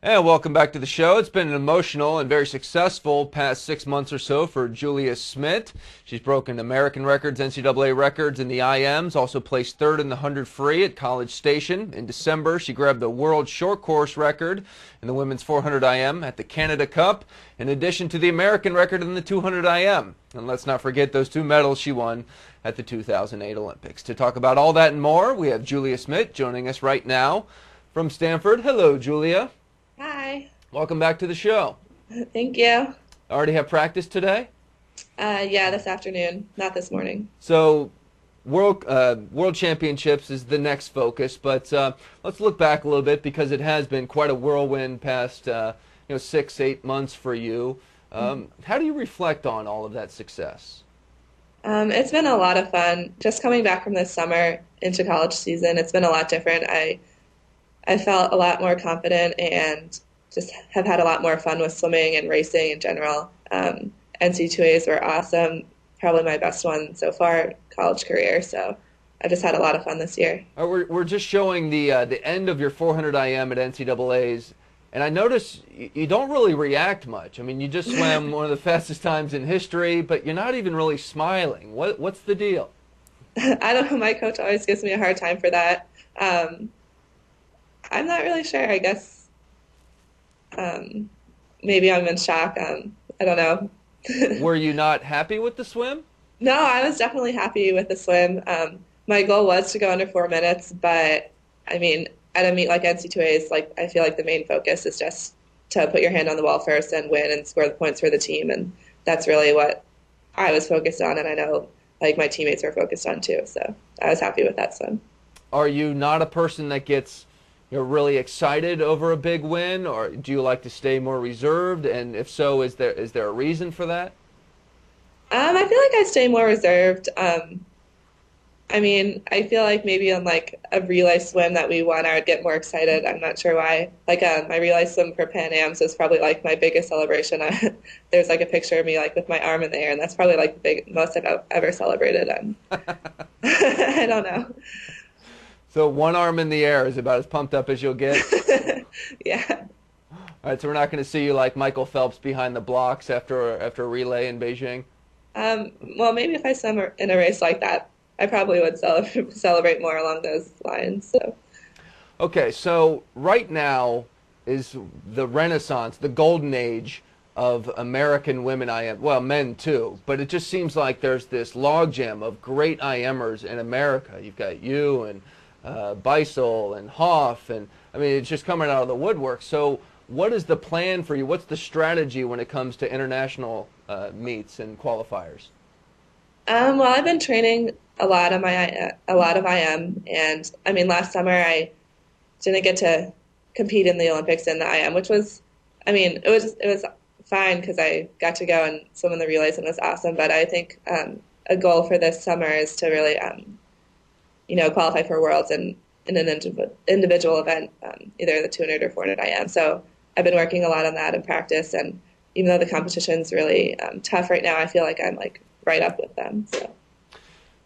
And welcome back to the show. It's been an emotional and very successful past 6 months or so for Julia Smit. She's broken American records, NCAA records in the IMs, also placed third in the 100 free at College Station. In December, she grabbed the world short course record in the women's 400 IM at the Canada Cup, in addition to the American record in the 200 IM. And let's not forget those two medals she won at the 2008 Olympics. To talk about all that and more, we have Julia Smit joining us right now from Stanford. Hello, Julia. Hi. Welcome back to the show. Thank you. Already have practice today? Yeah, this afternoon, not this morning. So, World Championships is the next focus, but let's look back a little bit because it has been quite a whirlwind past 6-8 months for you. How do you reflect on all of that success? It's been a lot of fun. Just coming back from this summer into college season, it's been a lot different. I felt a lot more confident and just have had a lot more fun with swimming and racing in general. NCAAs were awesome, probably my best one so far, college career. So I just had a lot of fun this year. We're just showing the end of your 400 IM at NCAAs, and I notice you don't really react much. I mean, you just swam one of the fastest times in history, but you're not even really smiling. What's the deal? I don't know. My coach always gives me a hard time for that. I'm not really sure. I guess maybe I'm in shock. I don't know. Were you not happy with the swim? No, I was definitely happy with the swim. My goal was to go under 4 minutes, but I mean, at a meet like NC2As, I feel like the main focus is just to put your hand on the ball first and win and score the points for the team, and that's really what I was focused on, and I know my teammates were focused on too. So I was happy with that swim. Are you not a person that gets really excited over a big win, or do you like to stay more reserved? And if so, is there a reason for that? I feel like I stay more reserved. I mean, I feel like maybe on a relay swim that we won, I would get more excited. I'm not sure why. My relay swim for Pan Am's was probably my biggest celebration. There's a picture of me with my arm in the air, and that's probably the most I've ever celebrated. I don't know. So one arm in the air is about as pumped up as you'll get? Yeah. All right, so we're not going to see you like Michael Phelps behind the blocks after a relay in Beijing? Well, maybe if I swim in a race like that, I probably would celebrate more along those lines. So. Okay, so right now is the renaissance, the golden age of American women IM, well, men too, but it just seems like there's this logjam of great IMers in America. You've got you and Beisel and Hoff, and I mean, it's just coming out of the woodwork. So what is the plan for you? What's the strategy when it comes to international meets and qualifiers? Well, I've been training a lot of IM, and I mean, last summer I didn't get to compete in the Olympics in the IM, which was, I mean, it was fine because I got to go and swim in the relays and it was awesome. But I think a goal for this summer is to really qualify for Worlds in an individual event, either the 200 or 400 IM. So I've been working a lot on that in practice, and even though the competition's really tough right now, I feel like I'm right up with them. So.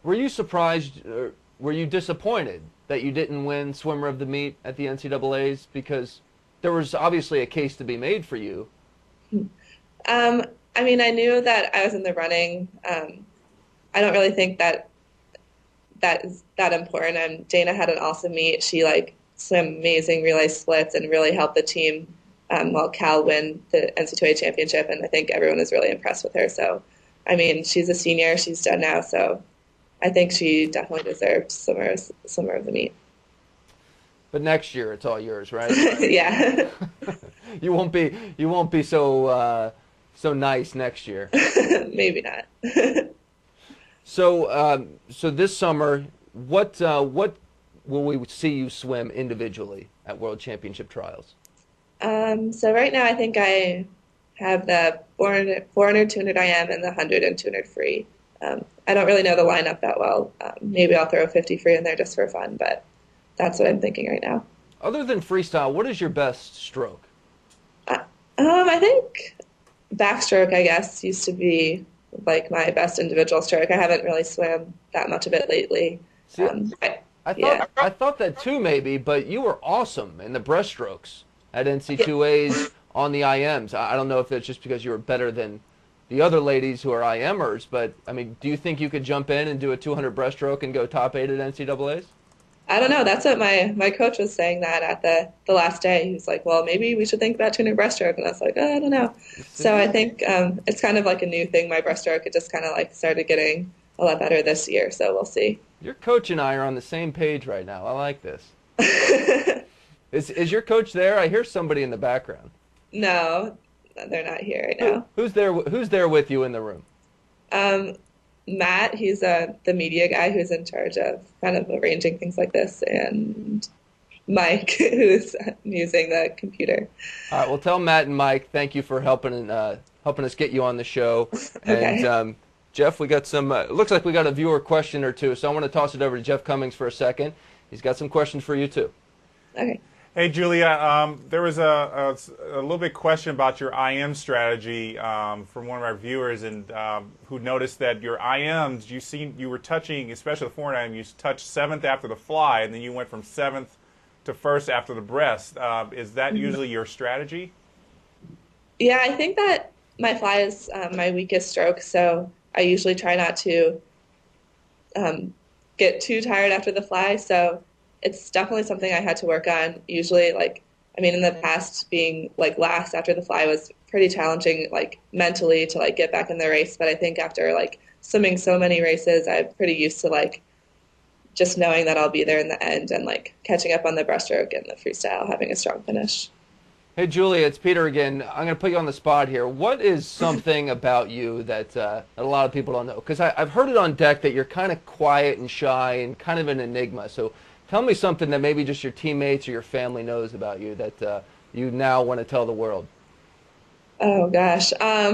Were you surprised, or were you disappointed that you didn't win Swimmer of the Meet at the NCAAs? Because there was obviously a case to be made for you. I mean, I knew that I was in the running. I don't really think that is that important. Dana had an awesome meet. She swam amazing relay splits and really helped the team while Cal win the NCAA championship, and I think everyone was really impressed with her. So, I mean, she's a senior. She's done now, so I think she definitely deserved swimmer of the meet. But next year, it's all yours, right? Yeah. You won't be so nice next year. Maybe not. So this summer, what will we see you swim individually at World Championship trials? So right now, I think I have the 400, 200 IM, and the 100 and 200 free. I don't really know the lineup that well. Maybe I'll throw a 50 free in there just for fun, but that's what I'm thinking right now. Other than freestyle, what is your best stroke? I think backstroke, I guess, used to be my best individual stroke. I haven't really swam that much of it lately. Yeah. I thought that too maybe, but you were awesome in the breaststrokes at NC2As on the IMs. I don't know if it's just because you were better than the other ladies who are IMers, but I mean, do you think you could jump in and do a 200 breaststroke and go top 8 at NCAAs? I don't know. That's what my coach was saying that at the last day. He was like, "Well, maybe we should think about tuning breaststroke." And I was like, "Oh, I don't know." So I think it's kind of like a new thing. My breaststroke, it just kind of like started getting a lot better this year. So we'll see. Your coach and I are on the same page right now. I like this. Is your coach there? I hear somebody in the background. No, they're not here right now. Who's there? Who's there with you in the room? Um, Matt, he's the media guy who's in charge of kind of arranging things like this, and Mike, who's using the computer. All right. Well, tell Matt and Mike thank you for helping us get you on the show. Okay. And Jeff, we got some. It looks like we got a viewer question or two, so I want to toss it over to Jeff Cummings for a second. He's got some questions for you too. Okay. Hey, Julia, there was a little bit question about your IM strategy from one of our viewers, and who noticed that your IMs, you were touching, especially the forehand IM, you touched 7th after the fly, and then you went from 7th to 1st after the breast. Is that usually your strategy? Yeah, I think that my fly is my weakest stroke, so I usually try not to get too tired after the fly. So it's definitely something I had to work on. Usually, like, I mean, in the past, being like last after the fly was pretty challenging, like mentally to like get back in the race. But I think after like swimming so many races, I'm pretty used to like just knowing that I'll be there in the end and like catching up on the breaststroke and the freestyle, having a strong finish. Hey, Julia, it's Peter again. I'm going to put you on the spot here. What is something about you that a lot of people don't know? Because I've heard it on deck that you're kind of quiet and shy and kind of an enigma. So tell me something that maybe just your teammates or your family knows about you that you now want to tell the world. Oh gosh, I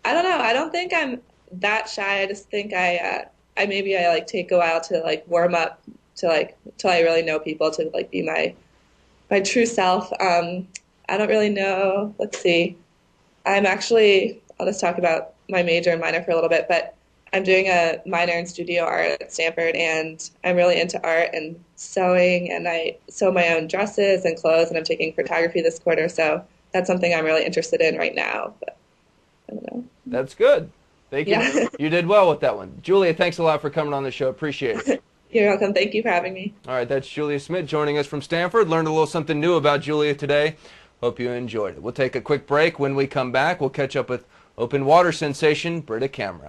don't know. I don't think I'm that shy. I just think I maybe I like take a while to like warm up to like till I really know people to like be my true self. I don't really know. Let's see. I'll just talk about my major and minor for a little bit, but I'm doing a minor in studio art at Stanford, and I'm really into art and sewing, and I sew my own dresses and clothes, and I'm taking photography this quarter, so that's something I'm really interested in right now, but I don't know. That's good. Thank you. Yeah. You did well with that one. Julia, thanks a lot for coming on the show. Appreciate it. You're welcome. Thank you for having me. All right, that's Julia Smit joining us from Stanford. Learned a little something new about Julia today. Hope you enjoyed it. We'll take a quick break. When we come back, we'll catch up with open water sensation Britta Camera.